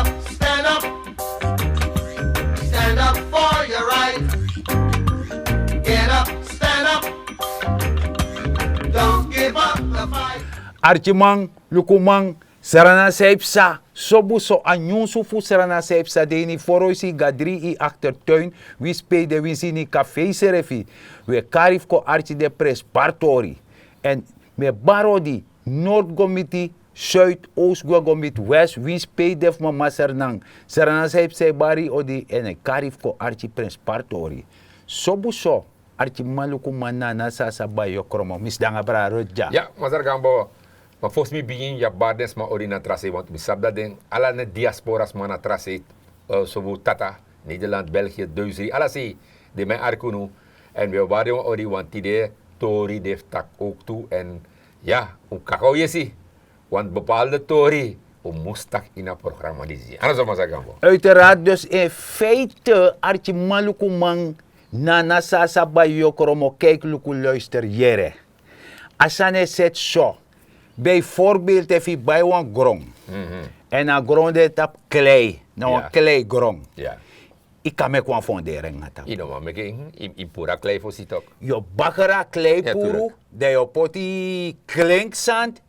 stand up. Stand up for your right. Get up, stand up. Don't give up the fight. Archimang, Lukumang, Sarana Seipsa, Sobuso Anyunsu fu Sarana Seipsa deni foroisi gadri I achtertuin, we spee de winsini café serefi, we karif ko archi de pres partori, en me barodi, Noord-Gomiti, Zuid-Oost Gomit West, we spee def mama Sernang, Sarana Seipsa bari odi en karif ko archi pres partori. Sobuso, archi malukumana nasa sa bayo kromo, misdanga bra rodja. Ja, mas er gambo. Maar volgens mij begin je baardens maar ori na trase, want we sabda den alla ne diasporas man na trase, zo tata, Nederland, België, Duitsland, alla si de mijn arkunu en we waren ori want die tori def tak ook toe en ja, hoe kakao je si, want bepaalde tori moest tak in het programma die zie. Anders maar zeggen we. Uiteraard dus in feite archi malukumang na nasa sa bayo kromo kijk luku luister jere. Asane zet zo. Bijvoorbeeld if je bij een grond. En een grond is op klei. Nou een klei grond. Ja. Ik kan me gewoon fonderen. Je nou maar in pura klei voor ziet ook. Je bakkera klei puru. Dat je poti klinksand.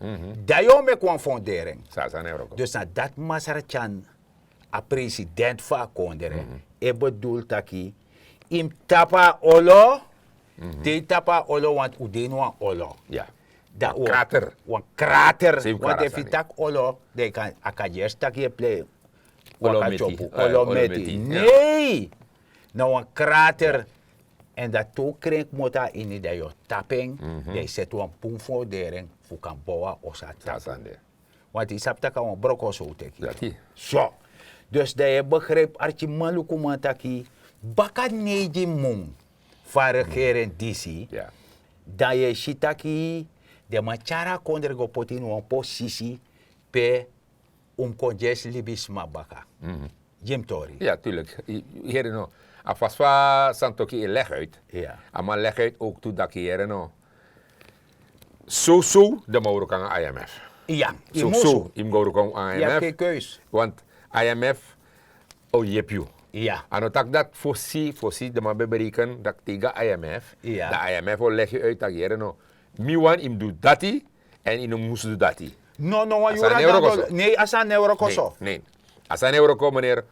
Dat je me gewoon fonderen. Dus dat masarachan a president van konderen. Ik bedoel dat je im tapa olo. Die tapa olo want udenu an olo. Ja. Da krater. Een krater. Sim Want if je tak olo, dan kan akadjes tak je play. Olometi. Nee! Nou een krater. En dat ook krijg mota in dat je tapping. Dat zet een poen voor dering. Voor kan bouwen of zo. Want die sap tak een broko zo teki. Zo. Dus dat je begrijpt, als je maluku mantaki, baka neji mong. Van regering DC. Dat je shitaki. De machara konder go potin wan posisi pe konjes libis mabaka. Jim Tori. Ja, tuurlijk. Hier no. Afas va santoki leg uit. Ja. Maar leg uit ook toe dat hier no. Zo de Mauro kan IMF. Ja. Zo im Mauro kan IMF. Ja, geen keus. Want IMF jepju. Ja. En dat dat voorzie de man bereiken dat tegen IMF. Ja. De IMF wil leg je uit dat hier no. Miwan im doet dati en in moest doet dati. No, nee, als een euro koso. Nee. Als een euro meneer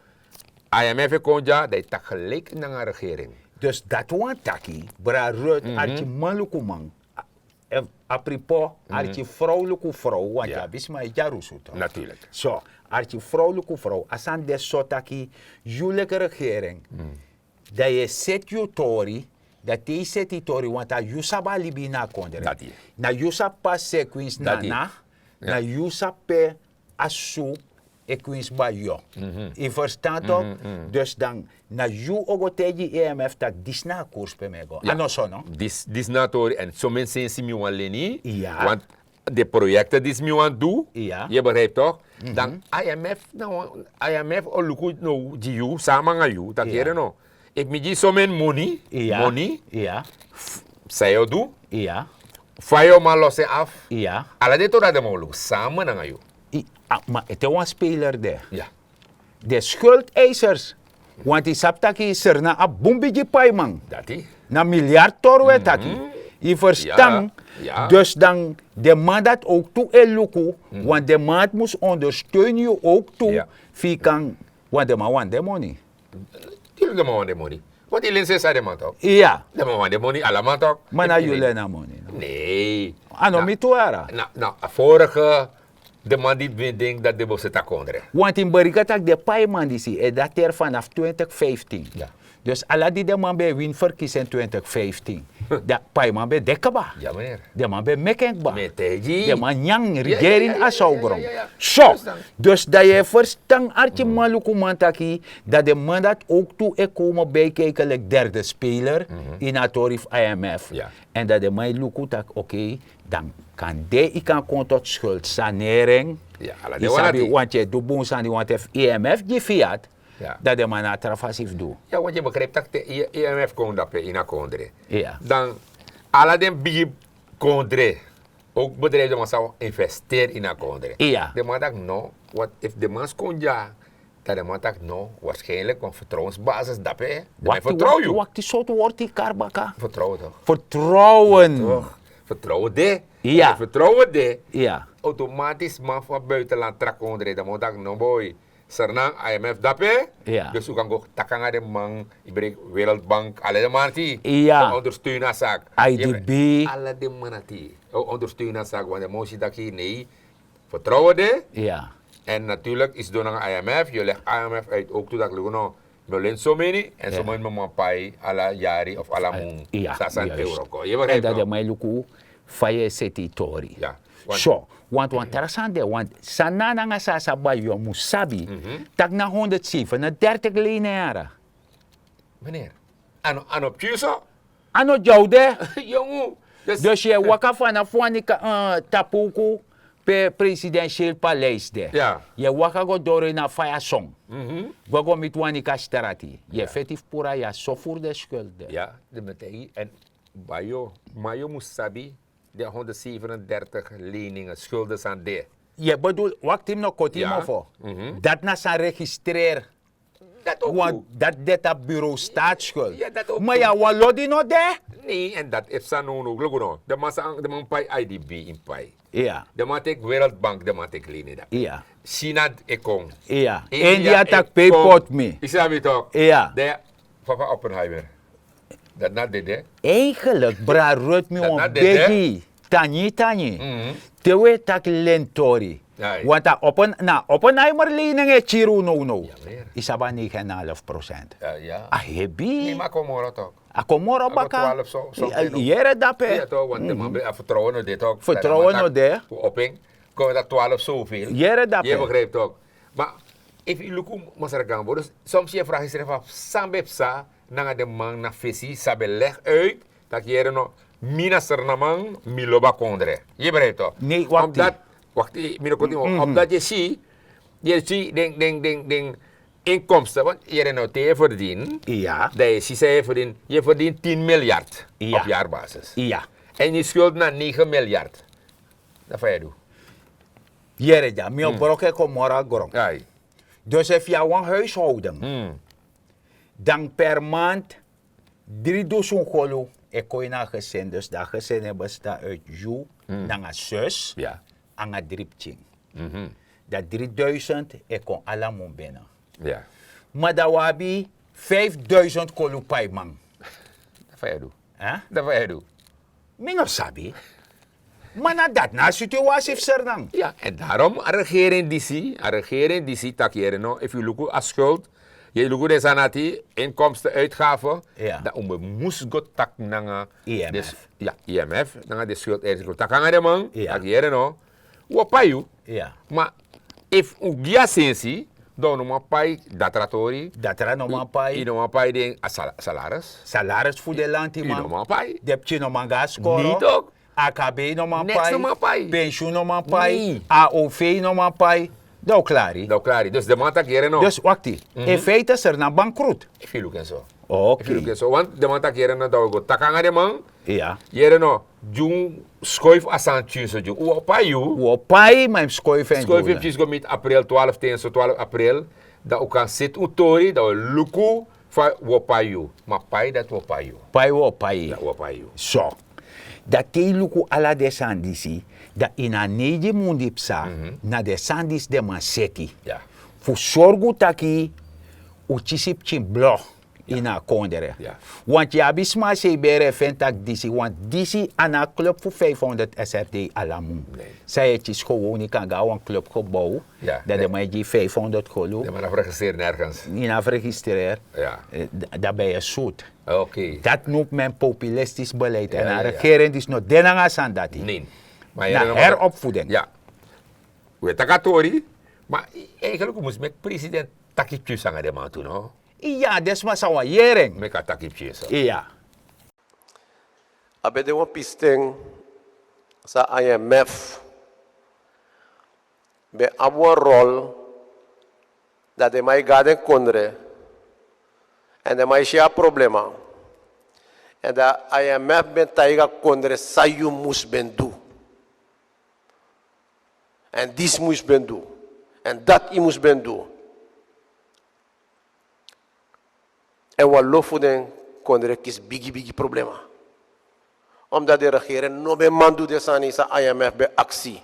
IMF komt ja, dat is tak gelijk naar een regering. Dus dat wan taki, bra rut, archi malukumang. Apripo, archi vrouwelijke vrouw, want ja, bisma is jarusuto. Natuurlijk. Zo, archi vrouwelijke vrouw, als een desotaki, jullie regering, dat je zet je tori, dat die zet tori, want dat je saba libi na kondere. Na je saba sequins na je saba asu equins ba yo. Je verstaat toch? Dus dan, na je ogotegi EMF tak disna koers pe mego. Ano so no? Disna tori, en zo mensen zien me wan leni, ja. Want de projecten die me wan doen, ja. Je begrijpt toch? Dan IMF, nou, IMF oluku no jiu, samen ga you, dat keren no. Ik me die zo'n money, money, zij jou doen, fayo maar losse af, alle dit toch dat de molu, samen ga you. Maar het is een speler daar. Ja. De schuldeisers, want die saptaki is er na een bombetje paiman. Dat is. Na miljard torwe taki. Je verstand, dus dan de man dat ook toe eluku, want de man moest ondersteunen je ook toe, kan, want de man want de money. Tuurlijk de man want de money. Wat die lenses zei de man toch? Ja. De man want de money, allemaal toch? Maar na jullie na money. Nee. Ano mi tuara? Nou, vorige, de man die denkt dat de bosse tak kondre. Want in Barikatak de paiman die zie, dat er vanaf 2015. Ja. Dus alla die de man bij win verkiezen in 2015. Dat paiman bij dekaba. Ja meneer. De man bij mekengba. Meteji. De man yang regering asaugrong. Ja. Zo. Dus dat je verstand artje maluku mantaki, dat de man dat ook toe komen bijkijken like derde speler in het tarif IMF. Ja. En dat de man luku tak oké, dan kan ik kan komen tot schuldsanering. Ja, want je doet boos aan die want heeft IMF die fiat. Ja. Dat de man atrafasief doet. Ja, want je begrijpt dat de IMF kon dat in een kondre. Ja. Dan, alle den bij kondre, ook bedrijven die zou investeren in een kondre. Ja. De man dacht, no, wat if de man kon ja, Dat de man dacht, nou, waarschijnlijk op vertrouwensbasis dat hè. De vertrouw je. Wacht, die soort woord die karbaka. Vertrouwen toch? Vertrouwen. Toch? Vertrouwen de. Ja. Vertrouwen de. Ja. Automatisch man van buitenland trak onder de man dacht, no boy. Sernang IMF dat hè. Ja. Dus hoe kan ook takanga de man, ik breng Wereldbank, alle de man die. Ja. Ondersteunen zaak. IDB. Alle de man die. Ondersteunen zaak, want de motie dat hier nee. Vertrouwen de. Ja. En natuurlijk is door naar IMF, je legt IMF uit ook toe dat ik nou, Berlin zo meni en zo moet man pai alla jari of alla moon. Ja, 60 euro. Je En begrijpt dat de toch? mij luku faye setitori. Ja. Zo, want interessant, want sanana nga sa ba yo musabi, tak na 137 lineara. Meneer, ano pjuso? Ano jaude? Jongen. Dus je waka van afwanika tapuku pe presidentieel paleis de. Ja. Je waka go door na faya song. Gogo mitwanika starati. Je fetif pura ya sofur de schulden. Ja, de meteen. En Mayo Musabi, de 137 leningen, schulden aan de. Je bedoel, wacht hem nog kort Ja. voor. Dat na zijn registreer. Dat ook Want goed. dat dit op bureau staatsschuld. Ja, dat ook Maar ja, wat lodi nog de? Nee, en dat is zo no no. No. De man pai IDB in pai. Ja, De man tek Wereldbank, de man tek lenen dat. ja, China ekong. ja. India tak paypot me. Ik zeg het toch? Ja. De Papa Oppenheimer. Dat na dit, Eigenlijk, bra rut me Dat on na dit, hè? begi. Tani. Tewe tak lentori. Ja, ja. Want op een eimer lening is chiru no. Ja, meer. Is aba 9,5%. Ja. Ah, hebi. Nee, maar kom maar toch. Akomoro Ako baka. 12 zo. Jere dape. Ja toch, want de man vertrouwen op dit ook. Vertrouwen op dit. Opping, kom dat 12 zoveel. Jere dape. Je begrijpt toch. Maar, if you look Masaragambo, dus soms je vraagt zich af, Sambepsa, na de man na fesi, sabe leg uit, dat je no mina sernamang, miloba kondre. Je begrijpt toch? Nee, wacht. Omdat, wacht, omdat je ziet, ding, inkomsten, want je nou te verdient, Ja. dat je verdient 10 miljard Ja. op jaarbasis. Ja. En je schuld naar 9 miljard. Dat ga je doen. Jere ja, mi broke komora grong. Ja. Dus als je een huishouden, dan per maand 3.000 golo, ik kon je naar gezin. Dus dat gezin bestaat uit jou, dan een zus, Ja. en een dripching. Dat 3.000, ik kon allemaal binnen. Ja. Maar dat wabi 5.000 golo per man. Dat ga je doen. Huh? Dat ga je doen. Mino sabi. Maar na dat na situatie sernang. Ja, en daarom een regering die ziet dat je no, if you look at schuld, je look at sanati, inkomsten, uitgaven, Ja. dat moest go tak nanga IMF. Dus, ja, IMF, nanga de schuld ergens tak nanga de man, Ja. dat je no, wo payu, Ja. maar if ugia sensi, dan no ma pay datratori, Dat er nog maar pai. no ma pay de salaris, Salaris voor de land, no man. ma pay. Depje nog maar gas scoren. Niet ook. AKB nog maar Niks pai. nog maar pai. Pensioen nog maar pai. Nee. AOV nog maar pai. Dat klaar. hè? Dat klaar. Dus de man tak je no. Dus wacht ie. In feite is er naar bankroet. If you look en zo. Oké. If you look en zo, want de man tak je no dat go takanga de man. Ja. Jere no, jung schuif asan tjus jung. Uwa pa you. Wo pai, maar schuif en Schuif doen. tjus go met april 12 tegen 12 april. Dat ook kan sit utori, dat we luku fa wo pa you. Maar pai dat wo pa you. Pai wo pai. Dat wo pa you. Zo. Dat te luku ala de sandisi. Dat in a neje mundi psa. Na de sandis de man seti. Ja. Fu sorgu taki. Uchisip chin blog. In a kondere. Ja. Want je abisma se bere ventak disi. Want disi aan een club voor 500 SRD alamu. Nee. Zij het is gewoon niet kan gaan een club gebouwen. Ja, Dat nee. de mij die 500 golo. De man heeft geregistreerd nergens. Niet afregistreerd. Ja. Dat ben je zoet. Oké. Dat noemt men populistisch beleid. Ja, En ja, de ja. regering is nog denanga aan dat. Nee. Maar Na nog- heropvoeding. Ja. We takatori. Maar eigenlijk moest met president takipjes aan de man toen, no? Ja, dat is maar zo'n jering. Met een takipjes. Ja. Abe de wan pisting sa IMF be abo rol dat de mai gade kondre en de mai shia problema en da IMF ben taiga kondre sayu mus ben do en dis mus ben do en dat i mus ben do En wat lofoden kondre kis bigi problema. Omdat de regering no be mandu de sani sa IMF be actie.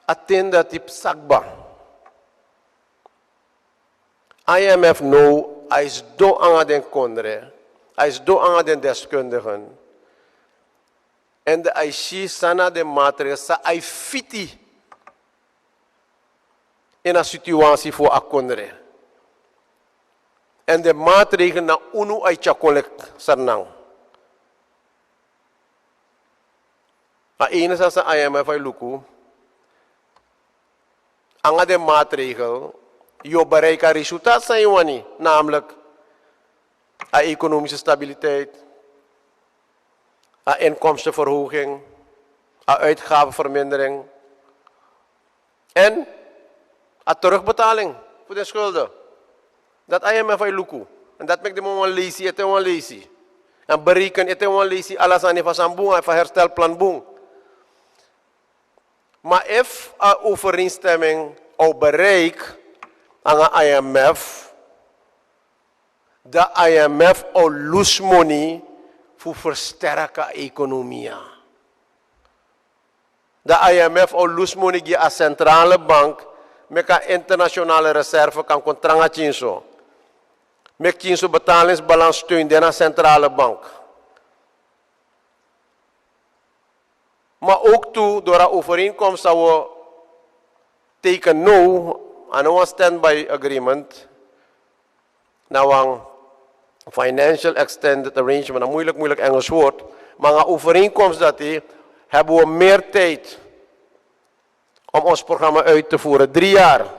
Atenda tip sakba. IMF no is do anga den kondre. Is do anga den deskundigen. En de IC sana de maatregelen sa ai fiti in een situatie voor akondre. En de maatregelen na unu ai chakolek sarnang. A ene sa IMF ay luku. Anga de maatregel je bereikt resultaat zijn wani, namelijk a economische stabiliteit, a inkomstenverhoging, a uitgavenvermindering en a terugbetaling voor de schulden. Dat IMF ay luku. En dat maakt de man lazy, het is lazy. En bereken het is lazy, alles aan van sambung, van herstelplan boom. Maar if a overeenstemming of bereik aan de IMF, de IMF al loose money voor versterken economie. De IMF al loose money die a centrale bank met een internationale reserve kan contracten chinso. Met chinso betalingsbalans steun de centrale bank. Maar ook toe, door een overeenkomst zou we tekenen nu aan een standby agreement. Nou, een financial extended arrangement, een moeilijk Engels woord. Maar een overeenkomst dat die, hebben we meer tijd om ons programma uit te voeren. 3 jaar.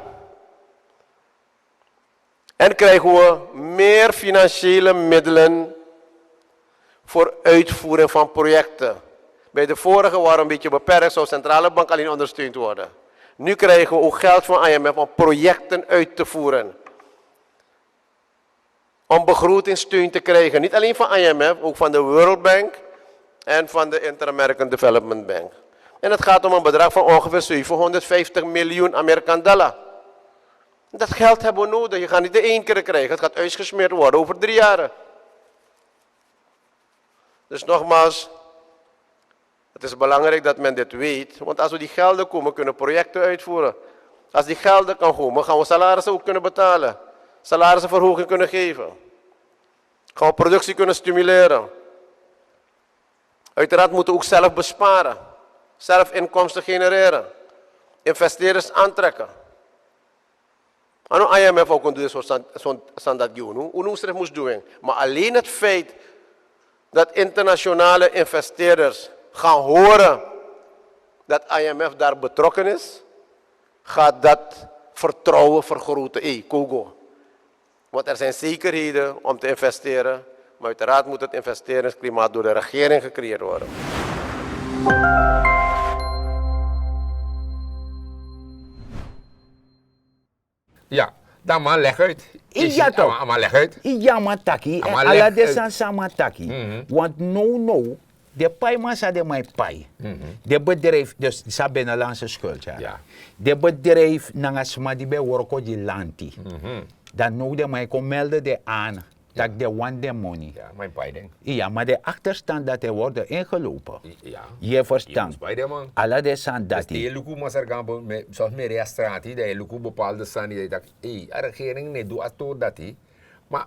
En krijgen we meer financiële middelen voor uitvoering van projecten. Bij de vorige waren een beetje beperkt, zou de centrale bank alleen ondersteund worden. Nu krijgen we ook geld van IMF om projecten uit te voeren. Om begrotingssteun te krijgen. Niet alleen van IMF, ook van de World Bank en van de Inter-American Development Bank. En het gaat om een bedrag van ongeveer 750 miljoen Amerikaanse dollar. Dat geld hebben we nodig. Je gaat niet de 1 keer krijgen. Het gaat uitgesmeerd worden over 3 jaar. Dus nogmaals, het is belangrijk dat men dit weet. Want als we die gelden komen, kunnen we projecten uitvoeren. Als die gelden kan komen, gaan we salarissen ook kunnen betalen. Salarissenverhoging kunnen geven. Gaan we productie kunnen stimuleren. Uiteraard moeten we ook zelf besparen. Zelf inkomsten genereren. Investeerders aantrekken. Ano IMF ook doen zo'n standaard doen. Hoe moest doen. Maar alleen het feit dat internationale investeerders gaan horen dat IMF daar betrokken is, gaat dat vertrouwen vergroten. Kogo. Want er zijn zekerheden om te investeren, maar uiteraard moet het investeringsklimaat door de regering gecreëerd worden. Ja, dan maar leg uit. Ja toch? Maar leg uit. Ja maar taki, en ala desan sama taki. Want no, de paima sa de mijn pai. De bedrijf, dus sa binnenlandse schuld ja. De bedrijf nangasma die bij worko die lanti. Dan nou de mij kom melden de aan. Dat de want de money. Ja, mijn pai denk. Ja, maar de achterstand dat er worden ingelopen. Ja. Je verstand. Bij de man. Alla de san dat Dus die luku mas ergampo met zoals meer registratie, dat je luku bepaalde staan die dat de regering niet doet ato dat die, maar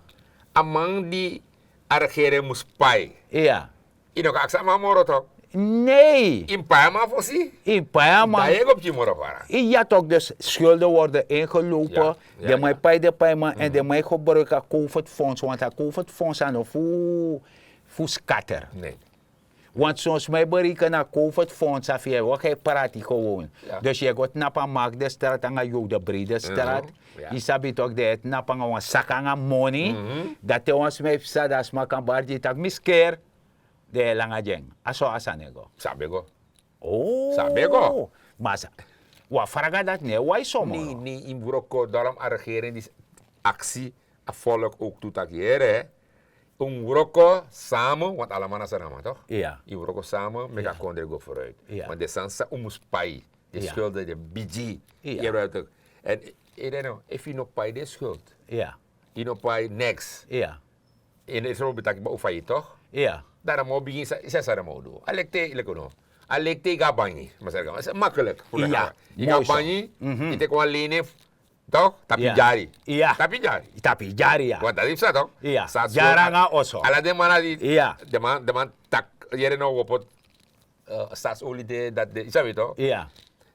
among die regering moest pai. Ja. In ook aksa maar moro toch? Nee. In pai maar voorzie. In Payama. Dat je op je moro para. Ja toch, dus schulden worden ingelopen. De mij bij de Payama en de mij gebruiken COVID-fonds. Want dat COVID-fonds aan voor scatter. Nee. Want soms mij bereiken naar COVID-fonds af je wat hij praat gewoon. Ja. Dus je gaat naar Mark de straat en je de brede straat. Je sabi toch dat het naar een zakanga money. Dat je ons mij sadas maar kan barje tak miskeer. De lange jeng. Aso asanego. Sabego. Oh. Sabego. Mas wa faraga dat ne why somo. Nee, in Buroko, daarom regering die actie, a volk ook toe tak hier. In Buroko samen, want allemaal zijn namen toch? Ja. In Buroko samen, met elkaar go vooruit. Ja. Want de sansa umus pai, de schulden, de BG. Ja. En I don't know, if you no pay de schuld. Ja. inopai next. Ja. In Israël betak ba ufay toch? Ja. Daar mo begin sa sa mo do. Alekte ilekono. Alekte gabanyi. Masaga. Makkelijk. Ja, Je mooi zo. gabanyi. Ite ko line toch? Tapi jari. Ja. Tapi jari. Tapi jari ya. Want dat is dat toch? Ja. Sa so- Jara nga oso. Ala de mana di. Ja. De man tak yere no wopot staatsolie de dat de isabi toch? Ja.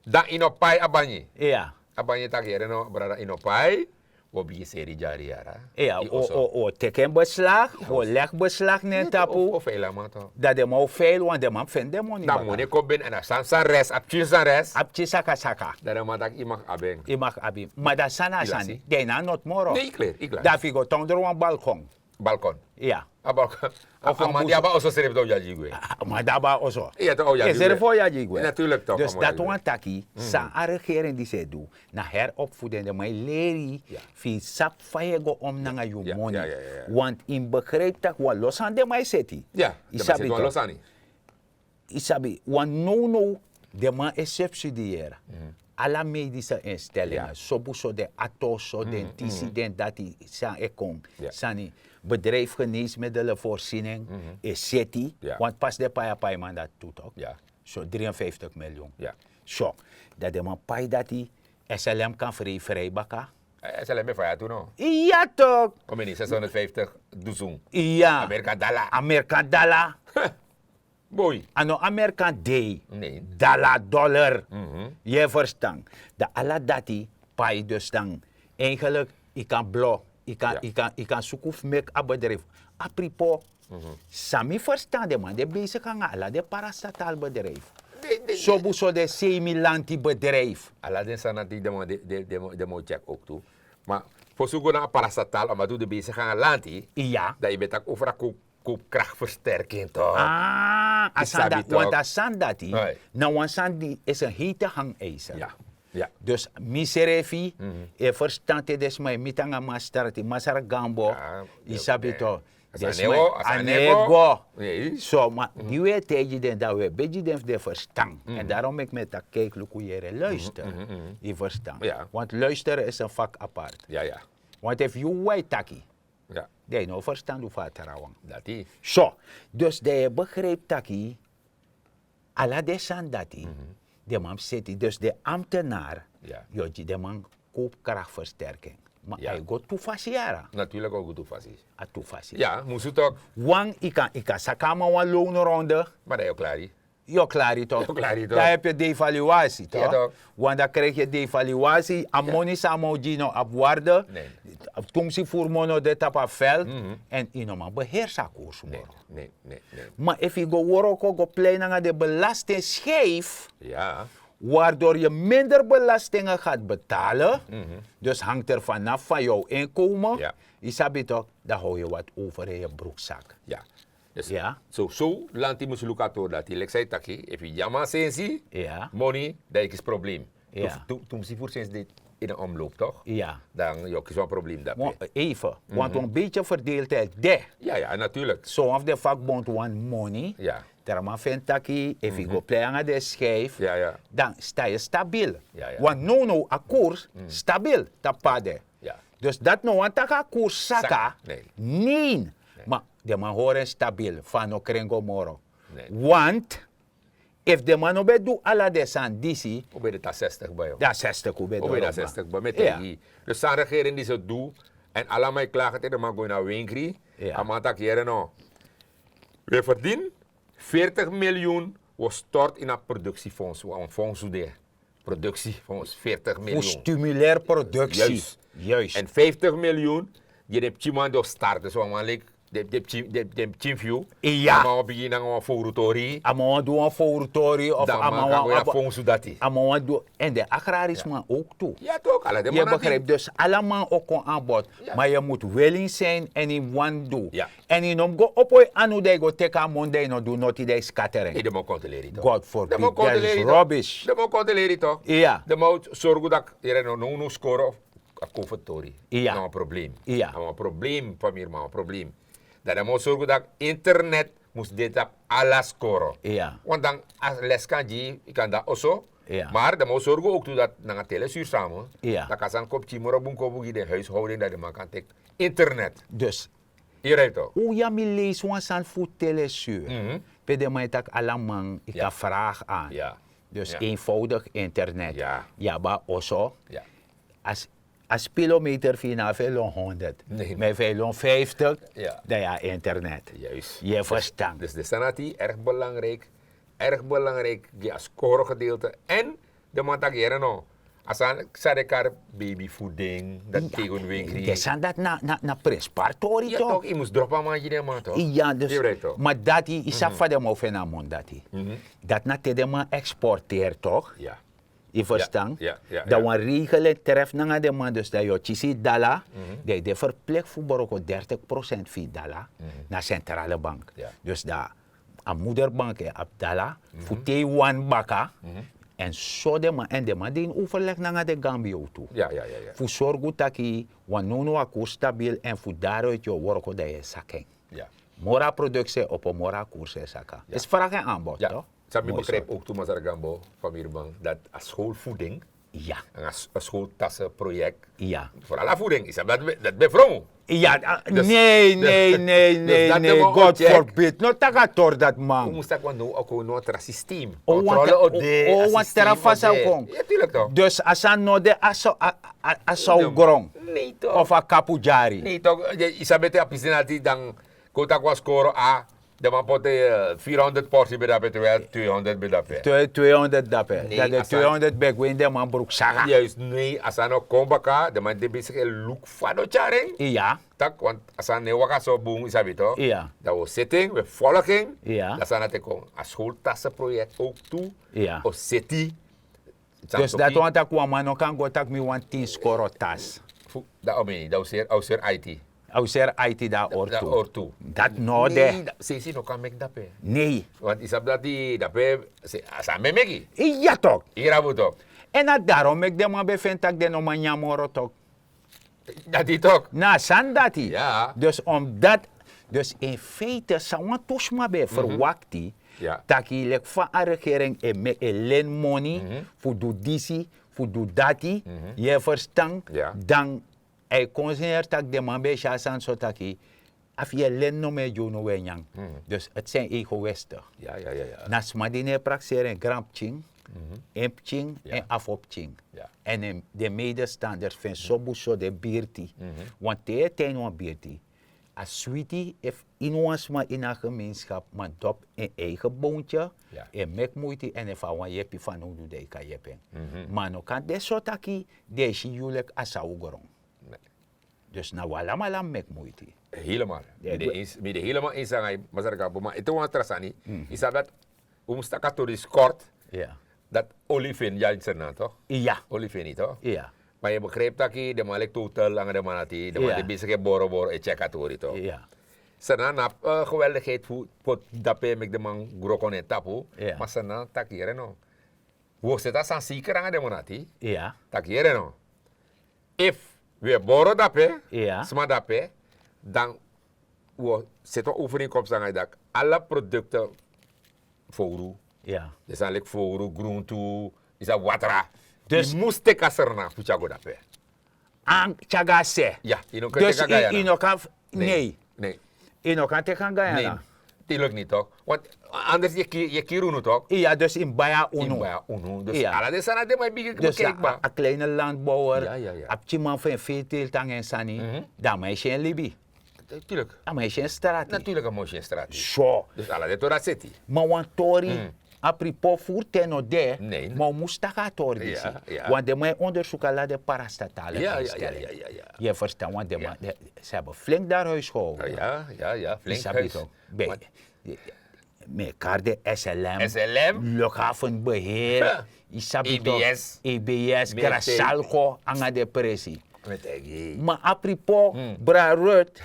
Dan inopai abanyi. Ja. Abanyi tak yere no brada inopai. Wo bi seri jari yara. Ja, I oso. o teken beslag, o leg beslag net tapu. Of helemaal toch? Dat de mau veel, want de man vindt de money. Dan moet ik op ben en dan san res, apjes san res. Apje saka saka. Dan moet ik iemand abeng. I mag abi. Maar dat sana Ilasi. sani. De na not moro. Nee, ik leer. Da figo tong er wan balkon. Balkon. Ja. A balkon. Of een Maar die boes- hebben ook serif toch jaji gue. Maar daba oso. Ja, toch ja. Is er voor ja jigwe? Natuurlijk toch. Dus allemaal dat jaji. wan taki, sa a regering die ze doen, na heropvoedende, maar leri, Ja. fi sap fayego om nanga you Ja, money. ja, ja, ja. Want in begreep tak wa los aan de mai seti. Ja, Isabi dat toch? los aan. Isabi, want no, de man is subsidiëren. Alle medische instellingen, Ja. sobuso de atoso, de dissident dat die zijn ekon, Ja. zijn bedrijf geneesmiddelenvoorziening, is SETI, Ja. want pas de paya man dat doet ook. Ja. Zo 53 miljoen. Ja. Zo, dat de man pay dat die SLM kan vrij bakken. Ze hebben me toen no. Ja toch? Kom in 650 doezoen. Ja. Amerika dollar. Amerika dollar. Boy. Ano Amerika day. Nee. Dollar. Je verstand. De alla dati pay dus dan eigenlijk ik kan blok. Ik kan zoeken met een bedrijf. Apripo. Sami verstaan man. De bezig gaan alla de parastataal bedrijf. Zo de semi-lanti bedrijf. Aladdin sana die de mo check ook toe. Maar voor zoeken naar parastatal, maar doe de bezig gaan lanti. Ja. Dat je bent ook over koopkrachtversterking toch? Ah, asanda, Isabi toch? want asandati, Nee. nou wansandi is een hete hangijzer. Ja. Ja. Dus miserefi, e verstante des mai mitanga mastarati, masara gambo, Ja, isabi to. Asanego, anego. Nee. Zo, maar die weet tegen den dat we beetje den de verstand. En daarom ik met dat kijk lukuere luister. Die verstand. Ja. Want luisteren is een vak apart. Ja, ja. Want if you white taki, Ja. die no verstand hoe vaart erawang. Dat is. Zo, dus de begreep taki, ala de sandati, de man zit, dus de ambtenaar, Ja. joh, de man koopkrachtversterking. Maar Ja. hij gaat toefasiara, Natuurlijk ook goed toepassing. a toefasi. Ja, moest het ook. Wang, ik kan sakama wan loonronde, Maar dat is ook klaar. jo klaar toch? Jo, klaar toch? Daar heb je devaluatie toch? Ja, toch? Want dan krijg je devaluatie, amoni samo gino op waarde, Nee. toen ze voor mono de tapa veld, en inoma beheersa koers Nee, worden. nee, nee, nee. Maar if je go work go pleinen aan de belasting scheef, Ja. waardoor je minder belastingen gaat betalen, dus hangt er vanaf van jouw inkomen, Ja. isabi toch, dan hou je wat over in je broekzak. Ja. Dus Ja. zo lanti moest lukato dat die zei taki, if je jammer sensi, Ja. money, dat is probleem. Ja. Toen ze voor sinds dit in een omloop toch? Ja. Dan is wel een probleem dat. Even, want een beetje verdeeldheid de. Ja, ja, natuurlijk. Zo of de vakbond want money, Ja. terma ventaki, if je go pleinen aan de schijf, Ja, ja. dan sta je stabiel. Ja, ja. Want no a koers, stabiel, tapade. Ja. Dus dat no want taka koers saka, Nee. nee. Maar de man horen stabiel, van no krengo moro. Nee. Want, if de man obe do ala de san disi, Hoe ben je dat 60 bij jou? da 60 ube Hoe ben je dat 60 bij met Ja. die? Dus zijn regering die zo doet en allemaal klagen tegen maar gaan naar Winkri. Ja. Maar dat hier nou. We verdienen 40 miljoen was stort in een productiefonds, een fonds de productiefonds 40 Voor miljoen. stimuleren productie. Juist. Juist. En 50 miljoen, je hebt iemand op starten, zo man, de chimview. Ja. Maar we beginnen aan een forutori. Ama doen een laboratorium of Dan ama gaan we naar fonds dat die. ama doen en de agrarisme ook toe. Ja toch, alle de Je begrijpt dus allemaal ook een aanbod. Ja. Maar je moet willing zijn en in one doen. Ja. En in om go op oi anu de go take a monday no do not idee scattering. Nee, dat moet controleren toch. God forbid, Dat moet that is controleren toch. rubbish. Dat moet controleren toch. Ja. Dat moet zorgen dat je no score of convertorie. Ja. Dat is een probleem. Ja. Dat is een probleem van mij, maar een probleem. Dat moet zorgen dat internet moest dit op alles scoren. Ja. Want dan als les kan je kan dat ook zo. Ja. Maar dan moet zorgen ook toe dat na telesuur samen, Ja. dat kan zijn kopje maar op een kopje de huishouding dat je maar kan tekenen. Internet. Dus, Je rijdt toch? hoe je me leest van voor telesuur, Mhm. bij mij dat allemaal, ik Ja. kan vraag aan. Ja. Dus Ja. eenvoudig internet. Ja. Ja, maar also, Ja. als kilometer via veel 100, Nee. met veel 50, Ja. dan ja, internet. Juist. Je verstand. Dus de sanati, erg belangrijk. Erg belangrijk, die als scoregedeelte. En de matageren nou. Als aan elkaar babyvoeding, dat tegenwinkel. Dat zijn dat na prespartori Ja toch? toch, je moest droppen maar je man toch? Ja, dus, Je weet toch? maar dat is af van de mofenamon dat hij. Dat na te de man exporteert toch? Ja. Je verstand? ja, ja, Dat ja. we regelen treft naar de man, dus dat je chisi dala, dat je verplicht voor boroko 30% via dala naar centrale bank. Ja. Dus dat een moederbank is op dala, voor Taiwan baka, en zo de man, en de man die in overleg naar de Gambio toe. Ja. Voor zorgen dat je wanneer koers stabiel en voor daaruit je worko dat je zakken. Ja. Mora productie op een mora koers is zakken. Is vraag en aanbod, Ja. toch? Sabi Mooi begrijp zo. ook toen Mazar Gambo van Mirbank dat als schoolvoeding Ja, en als schooltassenproject, ja. voor alle voeding, is dat bij vrouw. Ja, Dus- nee, dus dat hebben we God gecheckt. forbid. No tagator dat Hoe man. moest dat nou ook een systeem? Oh, want terafasa kon. Ja, tuurlijk toch. Dus als aan no de aso grong Nee toch. of a kapujari. Nee toch, isabete a piscina die dan kota kwa score a, de man pote 400 portie bedapen terwijl 200 bedapen. 200 dape. Nee, Dat de als aan- 200 begwin de man broek saga. Juist, nee, als aan ook kombaka, de man die bezig is look fado charing. Ja, Tak, want als aan ne waka zo boom, isabi toch? Ja. Dat was zitting, we volging. Ja. Dat is aan het komen. Als schooltassenproject ook toe. Ja. Of city. dus dat want ik kwam maar no kan go tak mi want 10 skorotas. Dat was zeer IT. Auser IT daar Dat orto. orto. Dat no Nee, de. Sisi no kan mek dape. Nee. Want isab dat die dape, asa me meki. Ja toch. Hier hebben we toch. En dat daarom ik de man bevindt dat de no man jamoro toch. Dat die toch. Na sandati. Ja. Dus omdat, dus in feite, sawan tosma be verwakti, Ja. dat je lek van een regering len money, voor do disi, voor do dati, je verstand, Ja. dan hij considereert dat de man be chasan so taki, af je len no me jono wenyang. Dus het zijn egoïsten. Ja. Nas madine praxeren grampching, empching Ja. en afopching. Ja. En de medestanders van sobuso de birti. Want de tijd van birti. Als sweetie heeft iemand maar in een gemeenschap, maar top een eigen boontje, Ja. en mek moeite en even van jeppie van hoe doe je kan jeppen. Maar no kan de sotaki, de is jullie asaugrong. Nee. Dus nou allemaal mek moeite. Helemaal. Ja, Met de helemaal eens aan hij, maar zeg ik, maar het was trasani. Is dat we moesten katholisch kort Ja. dat olifin ja in zijn toch? Ja. Olifin niet toch? Ja. Maar je begrijpt dat je de man totaal lang de man die de man Ja. die bezig is boro en check het toch? Ja. Sana na geweldigheid voor dat met de man grokon en tapu, Ja. maar sana tak hier no. Hoe zit dat san zeker aan de man die? Ja. Tak hier no. If we boro dape, Ja. sma dape, dan we zitten overeenkomst aan dat alle producten voor Ja. dus eigenlijk voor groente, is dat water. Dus- Dus je moest te kasserna voor chago dape. Ang chagase. Ja, je nog Dus kan Guyana. in kan nee. Nee. In kan tegen Nee. Guyana. Die lukt niet toch? Want anders je kiruno toch? Ja, dus in Baya In Uno. Baya Uno. Dus Ja. alle de sana de maar bigger Dus bekijk ba. een kleine landbouwer, Ja, ja, ja. op je man van veel tang en sani, dan is je in Libi. Natuurlijk. Dan is je in straat. Natuurlijk een mooie straat. Zo. Dus alle de Torah City. Maar want Tori, apripo voert no de, Nee. maar moest dat Tori Ja, disi. ja. Want de mij onderzoek al de parastatale Ja. Je verstaat, want Ja. ze hebben flink daar huis gehouden. Ja. Flink Snap je huis. toch? Want- Met kaarten SLM, SLM. luchthavenbeheer, Ja. EBS. EBS, Met Grasalco, aan de pressie. Met Egi. Maar apripo, bra rut,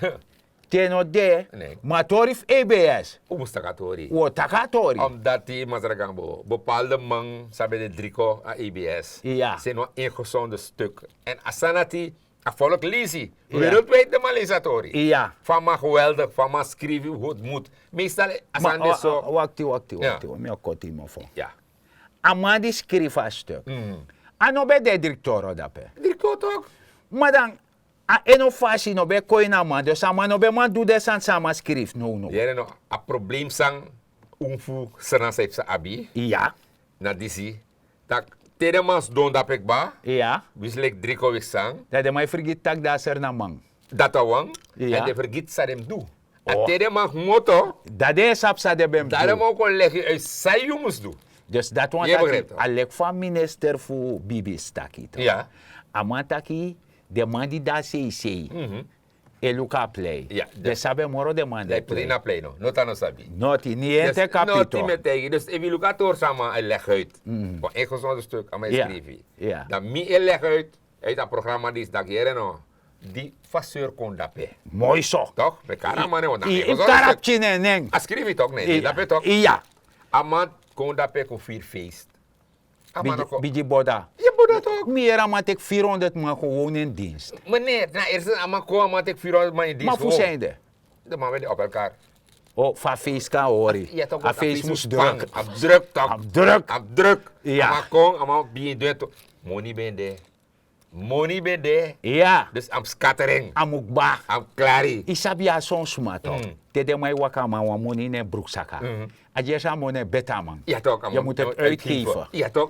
teno de, Nee. maar torif EBS, Hoe moest dat Tori? o takatori. Omdat die Mazaragambo bepaalde man, sabe de driko aan EBS, Ja. zijn nog ingezonde stuk. En asanati, volk lezen. Ja. Wereldwijd de Malisatori. Ja. Van maar geweldig, van maar schrijven hoe het moet. Meestal Maar asan is zo. wacht, Ja. me kort iemand voor. Ja. Amandi schreef een stuk. Ano be de directeur dape. Directeur toch? Maar dan, a innovatie no be koina man, dus a man no be man doe des aan sama schreef, no. Jere no, a probleem sang unfu serna saip sa abi, Ja, na disi, tak tere mans don dapek ba, ja. wislek driko wik sang, Dat de mij vergiet tak da ser na man. data wang, Ja. en de vergit sa dem du. A Oh. tere mans moto, Dat de sap sa de bem daarom do. ook al leg je uit sai you mus do. Dus dat want Je taki, begrijpt toch? alek van minister voor Bibi staki. toch? Ja. Aman taki, de man die da sei. E luka play. Ja, De sabe moro de man Dai de put play. na play no, nota no sabi. Noti, niente Noti capito. met tegen. Dus if je lukt door samen en leg uit. Voor een gezonde stuk aan mij Ja, schrijven. ja. Dan mi leg uit dat programma die is dat hier no. Die fasseur kon dape. Mooi zo. Toch? We kan maar want dan een I gezonde stuk. karapje ne neng. Ah, schrijf je toch nee, dape toch? Ja. Aman kon dape ko vier feest. Aman ko. Biji boda. Je moet dat ook. Meer aan tek 400 man gewoon in dienst. Meneer, na eerst aman ko aman tek 400 man in dienst. Maar hoe zijn de? De man weet op elkaar. Oh, van feest kan horen. Ja, toch? A feest moest druk. Op druk toch? Op druk. Op druk. Ja. Aman kon, aman bien duet. Money ben de. Money ben de. Ja. Dus am scattering. Amukba. Am klari. Isabi a son sumato. Tede mai waka ma wa moni ne broeksaka. Aje sa mone beta man. Ja toch? Am Je moet het uitgeven. Ja toch?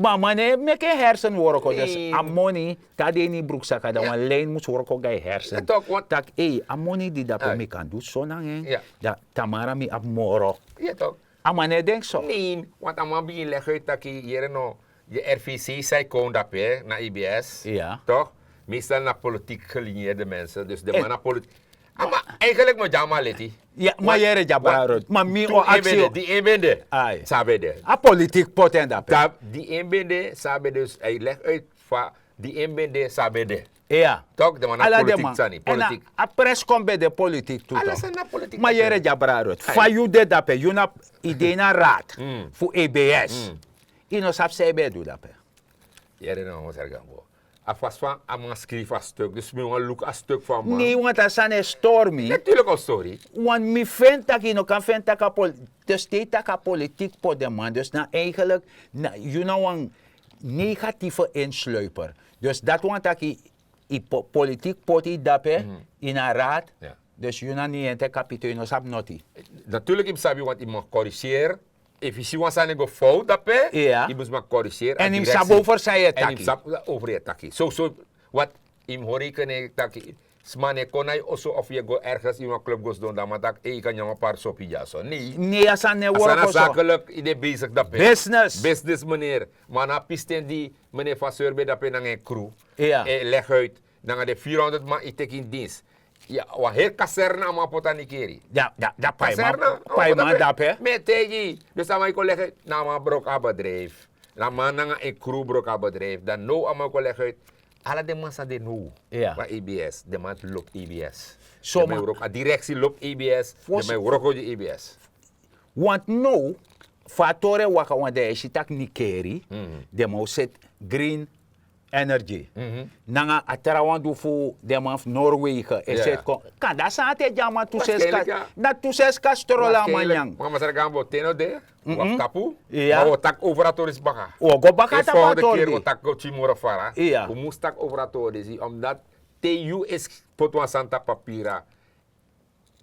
Maar man, met een hersen worko. Dus Nee. a money, tade ni broeksaka. Dan een lijn moet worko gai hersen. Ja, toch, want- Tak, a money die dat me kan doen, zo lang. Ja. Da tamara mi ab moro. Ja toch? A man denk zo. Nee, want aman bien leg uit dat je no. Je RVC zei kon dat naar IBS. Ja. Toch? Meestal naar politiek gelineerde mensen. Dus de Eh. man naar politiek. Maar eigenlijk moet je maar leti. Ja, maar jere jabarut. Maar mi o actie. Die inbende. Ai. Sabede. A politiek poten dat. Die inbende, sabe dus, hij legt uit van die inbende, sabede. Ja. Toch? De man naar Ala de politiek man. zijn, En politiek. a press komt bij de politiek toe. Alles toch? is naar politiek. Maar jere jabarut. Fa you de dape. You na idee na raad. Voor EBS. Ino sap sei be do dape. Jere nou, wat zeg ik aan. Afwas van, aman schrijf een stuk. Dus we gaan look een stuk van man. Nee, want dat zijn stormy. Natuurlijk een story. Want mi vindt dat je nog kan vinden dat de state politiek pot de man. Dus nou eigenlijk, you know, een negatieve insluiper. Dus dat want dat je politiek pot dape in een raad. Ja. Dus you know niet in te kapitein, no sap noti. Natuurlijk, ik sabi want ik mag corrigeren. If je ziet wat zijn go fout dat pe, Ja. je moet maar corrigeren. En hem directie. sap over zijn En hem taki. sap over je taki. Zo, wat im hoor ik en taki. Smane kon hij also of je go ergens in een club goes doen, dan maar dat ik kan je een paar sopie ja zo. Nee. Nee, als aan de Als work een of zo. zakelijk idee bezig dat pe. Business. Business meneer. Maar na pisten die meneer Vasseur bij dat pe naar een crew. Ja. Leg uit. Dan gaan de 400 man ik teken in dienst. Ja, wat heel kaserne aan potanikeri. Ja, pai Kaserne, man dape. Met tegi. Dus dan moet ik leggen, nou maar brok aan bedrijf. Dan maar naar een crew brok aan bedrijf. Dan nou aan mijn leggen. Alle de mensen die nu. Ja. Bij IBS. De man loopt IBS. Zo, De maar- man directie loopt IBS. Fos- De man ook de IBS. Want nou, fatore waka wanda is tak nikeri, de mo set green energy. Nanga atarawandu fu de man Noorwegen, Ja. set ko. Kan da sa te jama tu Waarschijnlijk, seska. ja. Na tu seska strola manyang. Maar ze gaan wel teno de. Wat tapu. Ja. Maar wat tak overatoris baka. O go bakata Volgende keer patori. wat tak go chimora fara. Ja. We moest tak overatoris. Omdat TU is potwa santa papira.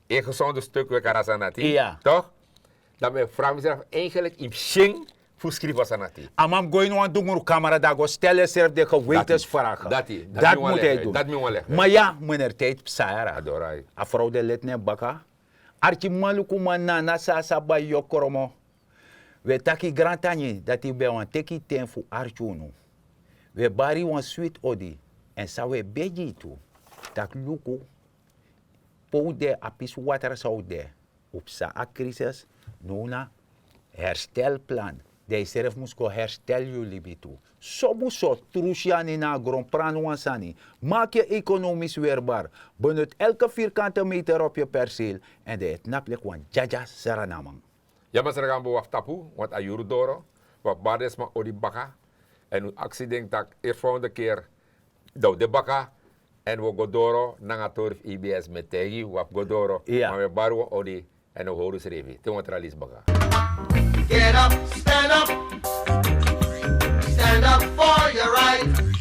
Een gezonde stuk we karasanati. Ja. Toch? Dan ben ik vraag mezelf eigenlijk in Shing voor schrijven sanati. Amam going wan dungur camera da go stellen serf de gewetensvragen. Dat Dat moet hij doen. Dat moet je leggen. Maar ja, meneer tijd Sahara. Adorai. A vrouw de let ne baka. Archi maluku manna na sa ba yokoromo. We taki grantani dat i be wan teki ten fu archunu. We bari wan sweet odi en sa we beji tu. Tak luku pou de apis water sau de. Op sa a crisis nuna herstelplan. De serf musko herstel jullie bitu. Sobu so trusiani na grond pranuansani. Maak je economisch weerbaar. Benut elke vierkante meter op je perceel. En de het napelijk wan jaja saranamang. Ja, maar ze gaan bewaf tapu, want ayuru doro. Wat baades maar odi baka. En een accident dat de volgende keer dat de baka. En we go doro, nanga torf IBS met tegi, we go doro. Ja. Maar we baru odi en we houden ze revi. Toen we tralis baka. Get up, stand up. stand up for your right.